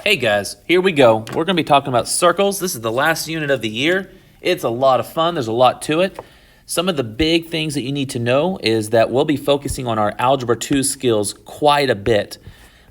Hey guys, here we go. We're going to be talking about circles. This is the last unit of the year. It's a lot of fun. There's a lot to it. Some of the big things that you need to know is that we'll be focusing on our Algebra 2 skills quite a bit.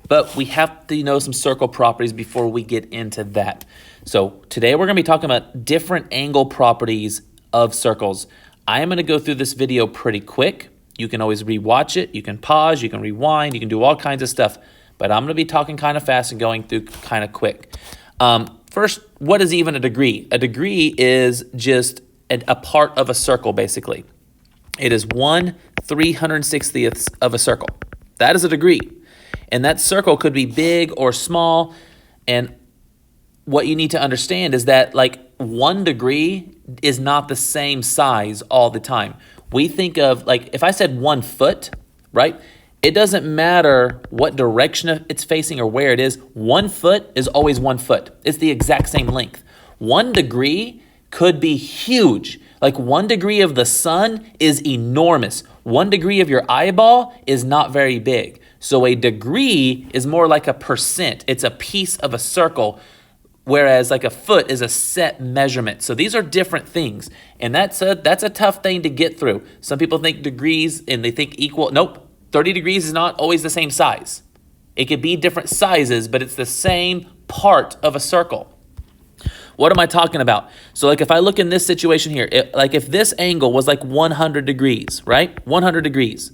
But we have to know some circle properties before we get into that. So today we're going to be talking about different angle properties of circles. I am going to go through this video pretty quick. You can always rewatch it. You can pause. You can rewind. You can do all kinds of stuff. But I'm going to be talking kind of fast and going through kind of quick. First, what is even a degree? A degree is just a part of a circle, basically. It is 1/360th of a circle. That is a degree. And that circle could be big or small. And what you need to understand is that, like, 1 degree is not the same size all the time. We think of, like, if I said 1 foot, right? It doesn't matter what direction it's facing or where it is. 1 foot is always 1 foot. It's the exact same length. 1 degree could be huge. Like 1 degree of the sun is enormous. 1 degree of your eyeball is not very big. So a degree is more like a percent. It's a piece of a circle, whereas like a foot is a set measurement. So these are different things. And that's a tough thing to get through. Some people think degrees and they think equal. Nope. 30 degrees is not always the same size. It could be different sizes, but it's the same part of a circle. What am I talking about? So like if I look in this situation here, like if this angle was like 100 degrees, right? 100 degrees.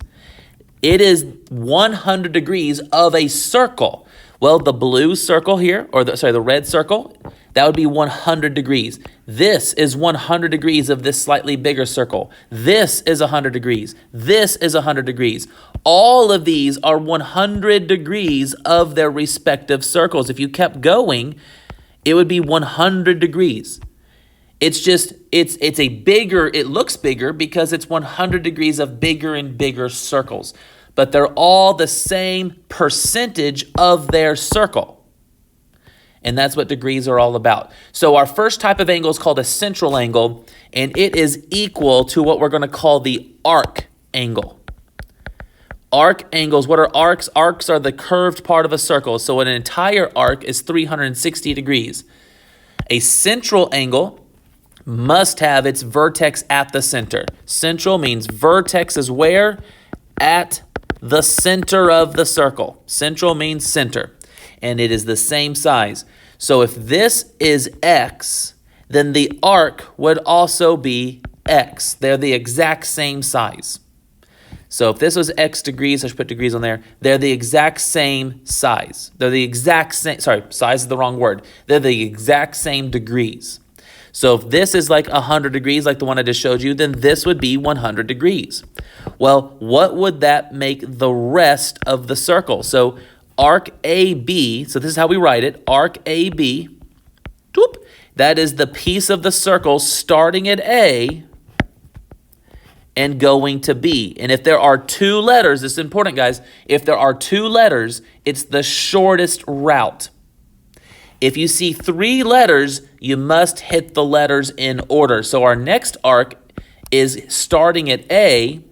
It is 100 degrees of a circle. Well, the blue circle here, or the red circle, that would be 100 degrees. This is 100 degrees of this slightly bigger circle. This is 100 degrees. This is 100 degrees. All of these are 100 degrees of their respective circles. If you kept going, it would be 100 degrees. It's just, it's a bigger, it looks bigger because it's 100 degrees of bigger and bigger circles. But they're all the same percentage of their circle. And that's what degrees are all about. So our first type of angle is called a central angle, and it is equal to what we're going to call the arc angle. Arc angles, what are arcs? Arcs are the curved part of a circle. So an entire arc is 360 degrees. A central angle must have its vertex at the center. Central means vertex is where? At the center of the circle. Central means center. And it is the same size. So if this is x, then the arc would also be x. They're the exact same size. So if this was x degrees, I should put degrees on there, they're the exact same size. They're the exact same, sorry, size is the wrong word. They're the exact same degrees. So if this is like 100 degrees, like the one I just showed you, then this would be 100 degrees. Well, what would that make the rest of the circle? So arc AB, so this is how we write it, arc AB, whoop, that is the piece of the circle starting at A and going to B. And if there are 2 letters, this is important, guys, if there are 2 letters, it's the shortest route. If you see 3 letters, you must hit the letters in order. So our next arc is starting at A,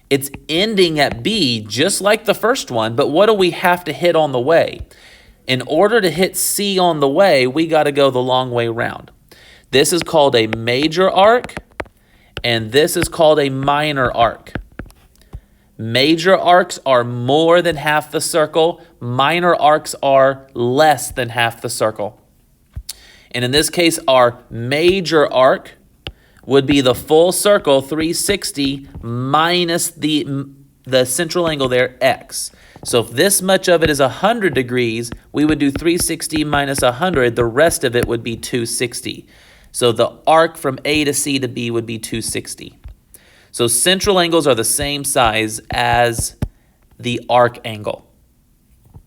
it's ending at B, just like the first one, but what do we have to hit on the way? In order to hit C on the way, we got to go the long way around. This is called a major arc, and this is called a minor arc. Major arcs are more than half the circle. Minor arcs are less than half the circle. And in this case, our major arc would be the full circle, 360, minus the central angle there, x. So if this much of it is 100 degrees, we would do 360 minus 100. The rest of it would be 260. So the arc from A to C to B would be 260. So central angles are the same size as the arc angle.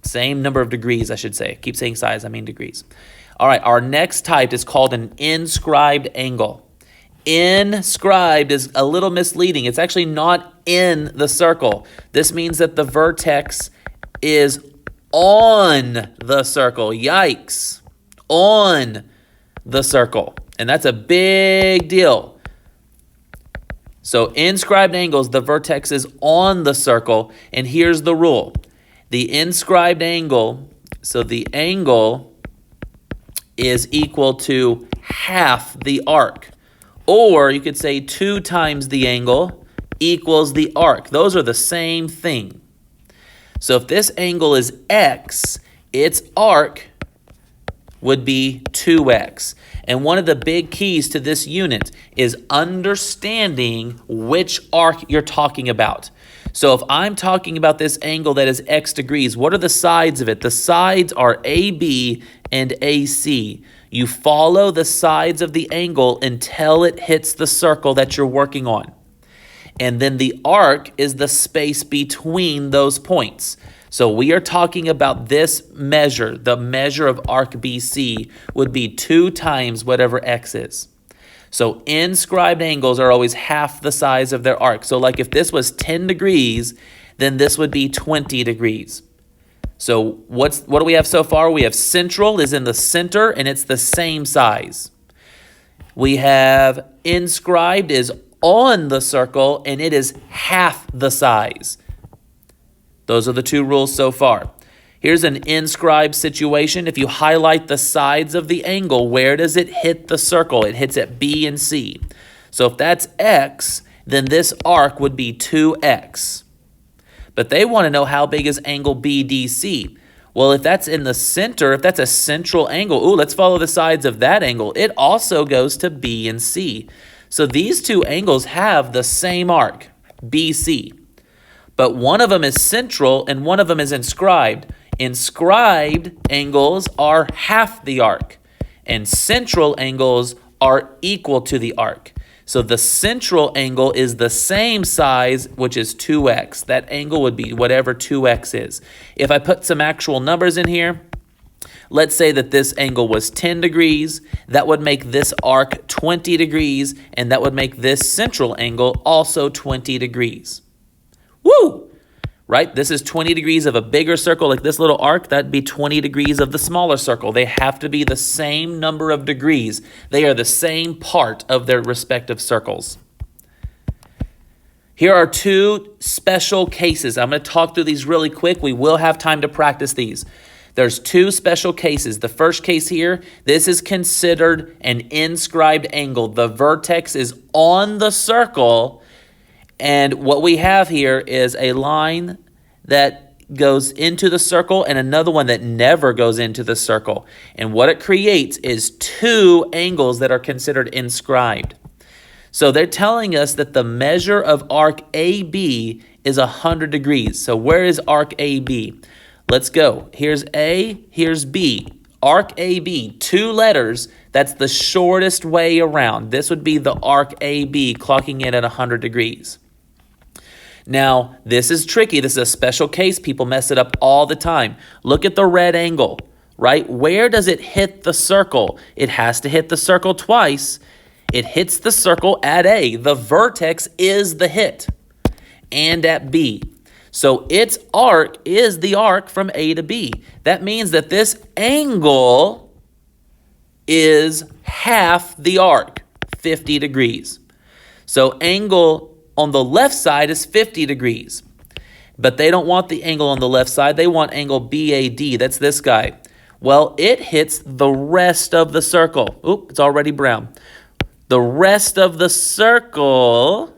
Same number of degrees, I should say. Keep saying size, I mean degrees. All right, our next type is called an inscribed angle. Inscribed is a little misleading. It's actually not in the circle. This means that the vertex is on the circle. Yikes. On the circle. And that's a big deal. So inscribed angles, the vertex is on the circle. And here's the rule. The inscribed angle, so the angle is equal to half the arc. Or you could say 2 times the angle equals the arc. Those are the same thing. So if this angle is x, its arc would be 2x. And one of the big keys to this unit is understanding which arc you're talking about. So if I'm talking about this angle that is x degrees, what are the sides of it? The sides are AB and AC. You follow the sides of the angle until it hits the circle that you're working on. And then the arc is the space between those points. So we are talking about this measure. The measure of arc BC would be 2 times whatever x is. So inscribed angles are always half the size of their arc. So like if this was 10 degrees, then this would be 20 degrees. So what do we have so far? We have central is in the center, and it's the same size. We have inscribed is on the circle, and it is half the size. Those are the 2 rules so far. Here's an inscribed situation. If you highlight the sides of the angle, where does it hit the circle? It hits at B and C. So if that's x, then this arc would be 2x. But they want to know how big is angle BDC. Well, if that's in the center, if that's a central angle, let's follow the sides of that angle. It also goes to B and C. So these 2 angles have the same arc, BC. But one of them is central and one of them is inscribed. Inscribed angles are half the arc, and central angles are equal to the arc. So the central angle is the same size, which is 2x. That angle would be whatever 2x is. If I put some actual numbers in here, let's say that this angle was 10 degrees. That would make this arc 20 degrees, and that would make this central angle also 20 degrees. Woo! Right? This is 20 degrees of a bigger circle, like this little arc. That'd be 20 degrees of the smaller circle. They have to be the same number of degrees. They are the same part of their respective circles. Here are 2 special cases. I'm going to talk through these really quick. We will have time to practice these. There's 2 special cases. The first case here, this is considered an inscribed angle. The vertex is on the circle. And what we have here is a line that goes into the circle and another one that never goes into the circle. And what it creates is 2 angles that are considered inscribed. So they're telling us that the measure of arc AB is 100 degrees. So where is arc AB? Let's go. Here's A, here's B. Arc AB, 2 letters, that's the shortest way around. This would be the arc AB clocking in at 100 degrees. Now, this is tricky. This is a special case. People mess it up all the time. Look at the red angle, right? Where does it hit the circle? It has to hit the circle twice. It hits the circle at A. The vertex is the hit. And at B. So its arc is the arc from A to B. That means that this angle is half the arc, 50 degrees. So angle on the left side is 50 degrees. But they don't want the angle on the left side. They want angle BAD. That's this guy. Well, it hits the rest of the circle. Oop, it's already brown. The rest of the circle,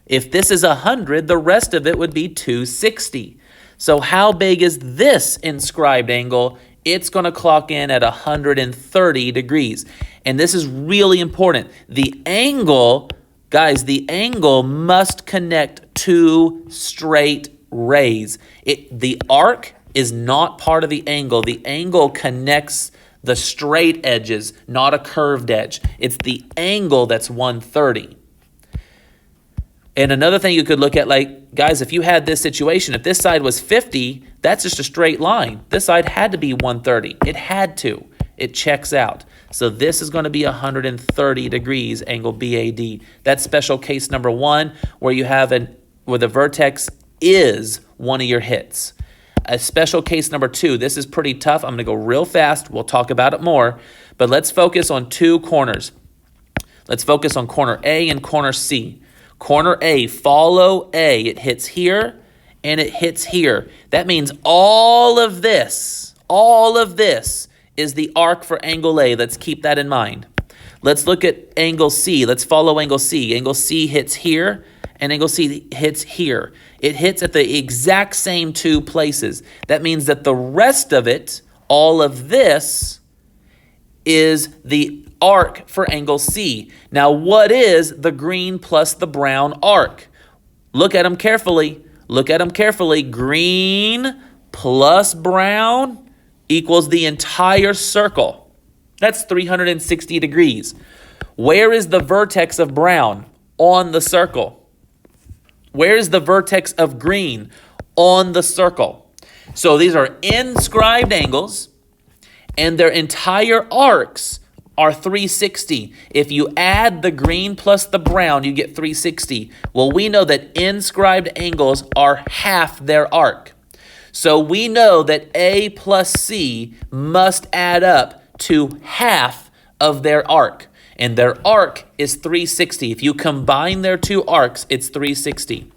if this is 100, the rest of it would be 260. So how big is this inscribed angle? It's going to clock in at 130 degrees. And this is really important. The angle, guys, the angle must connect 2 straight rays. The arc is not part of the angle. The angle connects the straight edges, not a curved edge. It's the angle that's 130. And another thing you could look at, like, guys, if you had this situation, if this side was 50, that's just a straight line. This side had to be 130. It had to. It checks out. So this is going to be 130 degrees, angle BAD. That's special case number 1, where you have where the vertex is one of your hits. A special case number 2, this is pretty tough. I'm going to go real fast. We'll talk about it more. But let's focus on 2 corners. Let's focus on corner A and corner C. Corner A, follow A. It hits here and it hits here. That means all of this is the arc for angle A. Let's keep that in mind. Let's look at angle C. Let's follow angle C. Angle C hits here, and angle C hits here. It hits at the exact same two places. That means that the rest of it, all of this, is the arc for angle C. Now, what is the green plus the brown arc? Look at them carefully. Look at them carefully. Green plus brown equals the entire circle. That's 360 degrees. Where is the vertex of brown? On the circle. Where is the vertex of green? On the circle. So these are inscribed angles, and their entire arcs are 360. If you add the green plus the brown, you get 360. Well, we know that inscribed angles are half their arc. So we know that A plus C must add up to half of their arc. And their arc is 360. If you combine their two arcs, it's 360.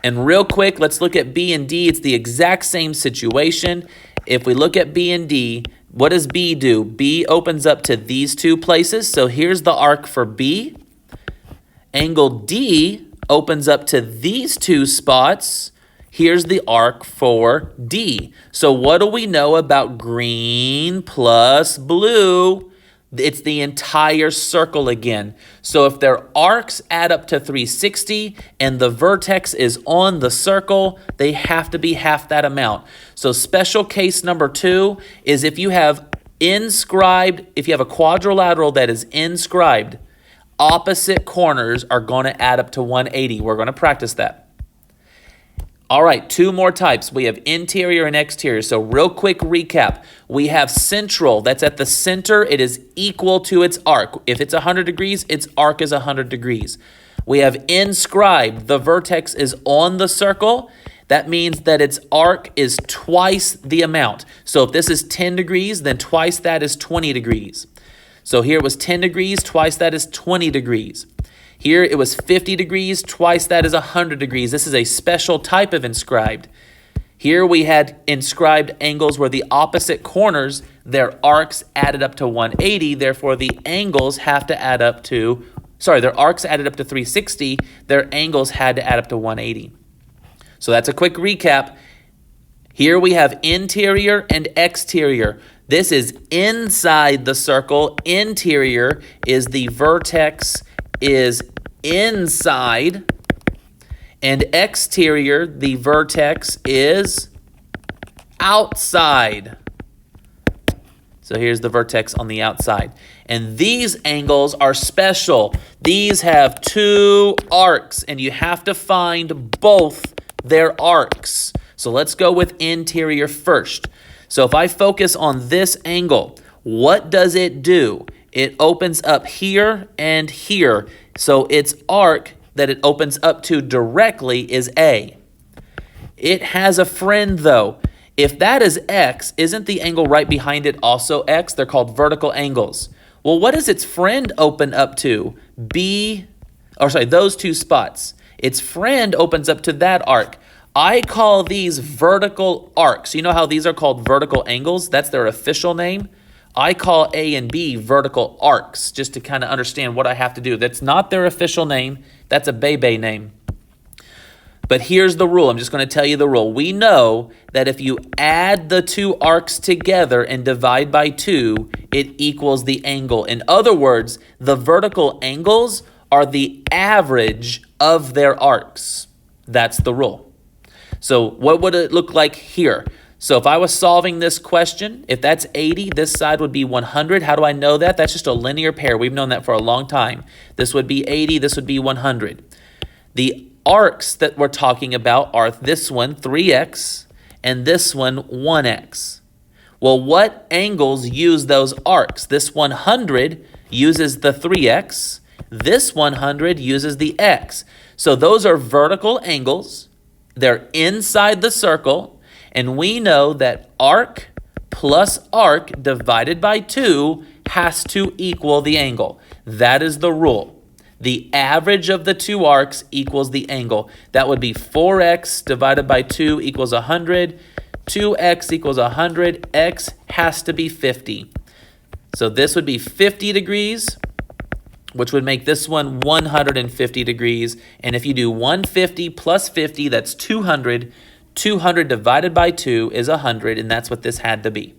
And real quick, let's look at B and D. It's the exact same situation. If we look at B and D, what does B do? B opens up to these two places. So here's the arc for B. Angle D opens up to these two spots. Here's the arc for D. So what do we know about green plus blue? It's the entire circle again. So if their arcs add up to 360 and the vertex is on the circle, they have to be half that amount. So special case number 2 is if you have inscribed, if you have a quadrilateral that is inscribed, opposite corners are going to add up to 180. We're going to practice that. All right, 2 more types. We have interior and exterior. So real quick recap. We have central. That's at the center. It is equal to its arc. If it's 100 degrees, its arc is 100 degrees. We have inscribed. The vertex is on the circle. That means that its arc is twice the amount. So if this is 10 degrees, then twice that is 20 degrees. So here it was 10 degrees, twice that is 20 degrees. Here it was 50 degrees, twice that is 100 degrees. This is a special type of inscribed. Here we had inscribed angles where the opposite corners, their arcs added up to 180, therefore the angles have to add up to, their arcs added up to 360, their angles had to add up to 180. So that's a quick recap. Here we have interior and exterior. This is inside the circle. Interior is the vertex is inside, and exterior, the vertex is outside. So here's the vertex on the outside. And these angles are special. These have 2 arcs, and you have to find both their arcs. So let's go with interior first. So if I focus on this angle, what does it do? It opens up here and here. So its arc that it opens up to directly is A. It has a friend though. If that is X, isn't the angle right behind it also X? They're called vertical angles. Well, what does its friend open up to? Those 2 spots. Its friend opens up to that arc. I call these vertical arcs. You know how these are called vertical angles? That's their official name. I call A and B vertical arcs, just to kind of understand what I have to do. That's not their official name. That's a Bebe name. But here's the rule. I'm just going to tell you the rule. We know that if you add the 2 arcs together and divide by 2, it equals the angle. In other words, the vertical angles are the average of their arcs. That's the rule. So what would it look like here? So if I was solving this question, if that's 80, this side would be 100. How do I know that? That's just a linear pair. We've known that for a long time. This would be 80, this would be 100. The arcs that we're talking about are this one, 3x, and this one, 1x. Well, what angles use those arcs? This 100 uses the 3x. This 100 uses the x. So those are vertical angles. They're inside the circle. And we know that arc plus arc divided by 2 has to equal the angle. That is the rule. The average of the 2 arcs equals the angle. That would be 4x divided by 2 equals 100. 2x equals 100. X has to be 50. So this would be 50 degrees, which would make this one 150 degrees. And if you do 150 plus 50, that's 200. 200 divided by 2 is 100, and that's what this had to be.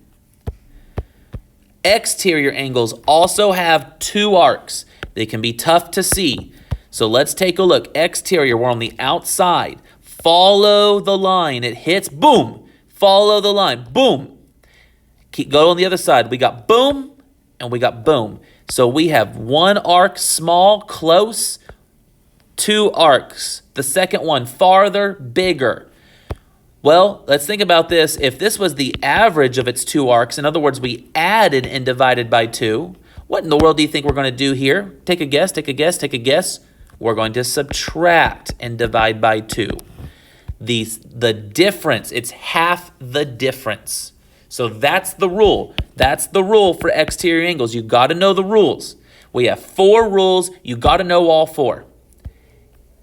Exterior angles also have two arcs. They can be tough to see. So let's take a look. Exterior, we're on the outside. Follow the line. It hits, boom. Follow the line, boom. Go on the other side. We got boom, and we got boom. So we have one arc, small, close, two arcs. The second one, farther, bigger. Well, let's think about this. If this was the average of its two arcs, in other words, we added and divided by 2, what in the world do you think we're going to do here? Take a guess, take a guess, take a guess. We're going to subtract and divide by 2. The difference, it's half the difference. So that's the rule. That's the rule for exterior angles. You got to know the rules. We have 4 rules. You got to know all 4.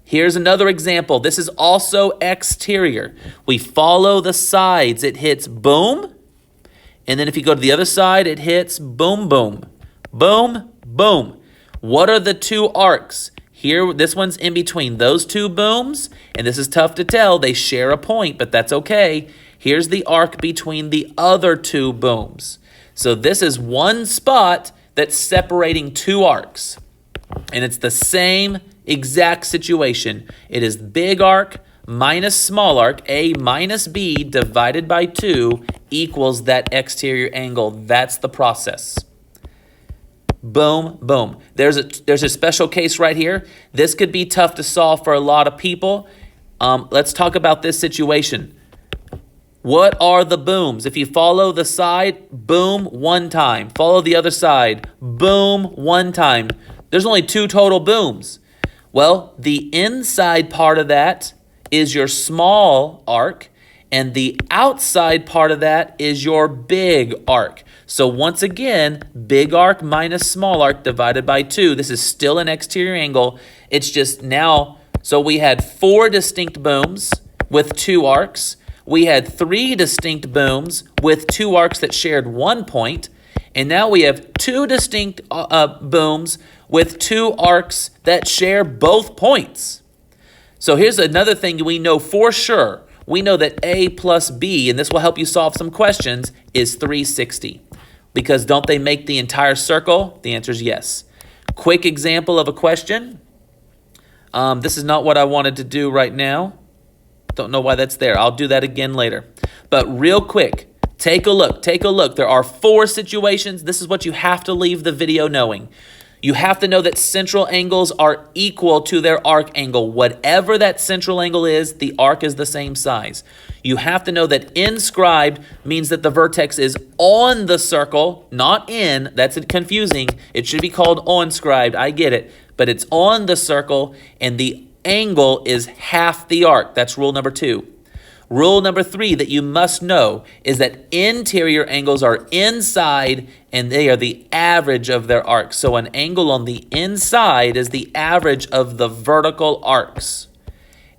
Here's another example. This is also exterior. We follow the sides. It hits boom. And then if you go to the other side, it hits boom, boom. Boom, boom. What are the two arcs? Here, this one's in between those two booms. And this is tough to tell. They share a point, but that's okay. Here's the arc between the other two booms. So this is one spot that's separating two arcs. And it's the same exact situation. It is big arc minus small arc, A minus B divided by 2 equals that exterior angle. That's the process. Boom, boom. There's a special case right here. This could be tough to solve for a lot of people. Let's talk about this situation. What are the booms? If you follow the side, boom, 1 time. Follow the other side, boom, 1 time. There's only 2 total booms. Well, the inside part of that is your small arc, and the outside part of that is your big arc. So once again, big arc minus small arc divided by 2. This is still an exterior angle. It's just now, so we had 4 distinct booms with 2 arcs. We had 3 distinct booms with 2 arcs that shared 1 point. And now we have 2 distinct booms with 2 arcs that share both points. So here's another thing we know for sure. We know that A plus B, and this will help you solve some questions, is 360. Because don't they make the entire circle? The answer is yes. Quick example of a question. This is not what I wanted to do right now. Don't know why that's there. I'll do that again later. But real quick, take a look. Take a look. There are 4 situations. This is what you have to leave the video knowing. You have to know that central angles are equal to their arc angle. Whatever that central angle is, the arc is the same size. You have to know that inscribed means that the vertex is on the circle, not in. That's confusing. It should be called onscribed. I get it. But it's on the circle, and the angle is half the arc. That's rule number 2. Rule number 3 that you must know is that interior angles are inside and they are the average of their arcs. So an angle on the inside is the average of the vertical arcs.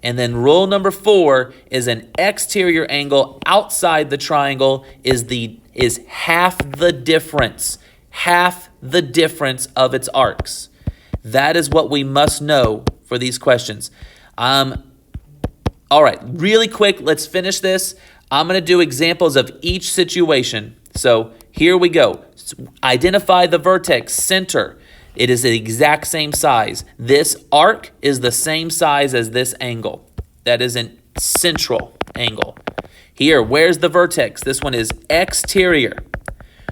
And then rule number 4 is an exterior angle outside the triangle is half the difference. Half the difference of its arcs. That is what we must know for these questions. All right, really quick, let's finish this. I'm going to do examples of each situation. So here we go. Identify the vertex, center. It is the exact same size. This arc is the same size as this angle. That is a central angle. Here, where's the vertex? This one is exterior.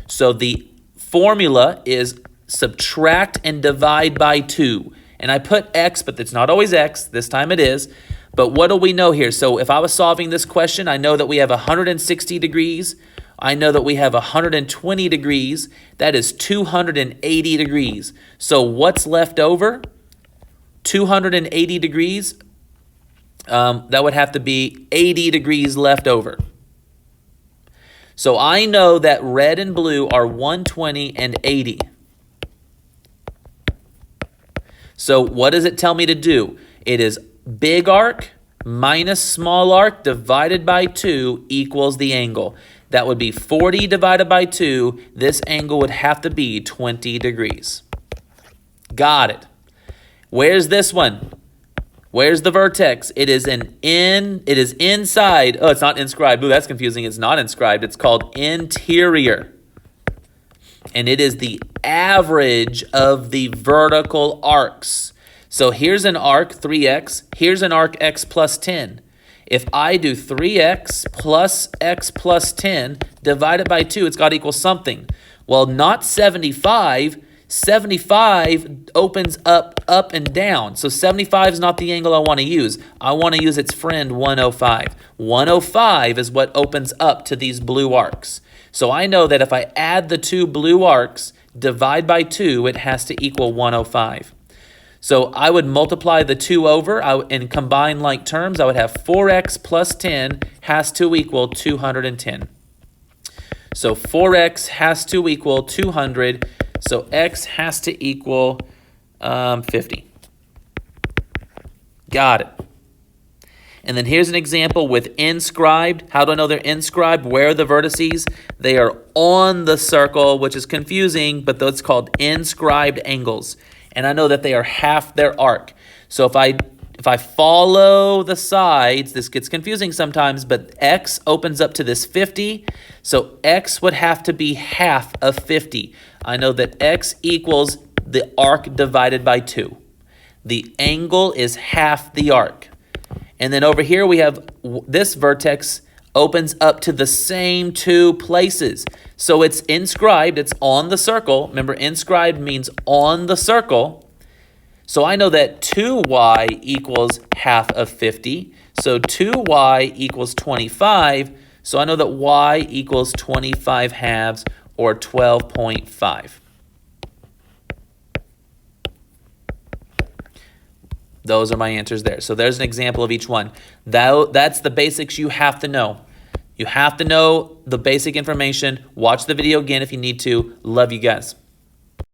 So the formula is subtract and divide by 2. And I put x, but it's not always x. This time it is. But what do we know here? So if I was solving this question, I know that we have 160 degrees. I know that we have 120 degrees. That is 280 degrees. So what's left over? 280 degrees. That would have to be 80 degrees left over. So I know that red and blue are 120 and 80. So what does it tell me to do? It is big arc minus small arc divided by 2 equals the angle. That would be 40 divided by 2. This angle would have to be 20 degrees. Got it. Where's this one? Where's the vertex? It is inside. Oh, it's not inscribed. Ooh, that's confusing. It's not inscribed. It's called interior. And it is the average of the vertical arcs. So here's an arc, 3x. Here's an arc, x plus 10. If I do 3x plus x plus 10 divided by 2, it's got to equal something. Well, not 75. 75 opens up and down. So 75 is not the angle I want to use. I want to use its friend 105. 105 is what opens up to these blue arcs. So I know that if I add the two blue arcs, divide by 2, it has to equal 105. So I would multiply the 2 over and combine like terms. I would have 4x plus 10 has to equal 210. So 4x has to equal 200. So x has to equal 50. Got it. And then here's an example with inscribed. How do I know they're inscribed? Where are the vertices? They are on the circle, which is confusing, but that's called inscribed angles. And I know that they are half their arc. So if I follow the sides, this gets confusing sometimes, but x opens up to this 50. So x would have to be half of 50. I know that x equals the arc divided by 2. The angle is half the arc. And then over here we have this vertex opens up to the same 2 places. So it's inscribed, it's on the circle. Remember, inscribed means on the circle. So I know that 2y equals half of 50. So 2y equals 25. So I know that y equals 25 halves, or 12.5. Those are my answers there. So there's an example of each one. That's the basics you have to know. You have to know the basic information. Watch the video again if you need to. Love you guys.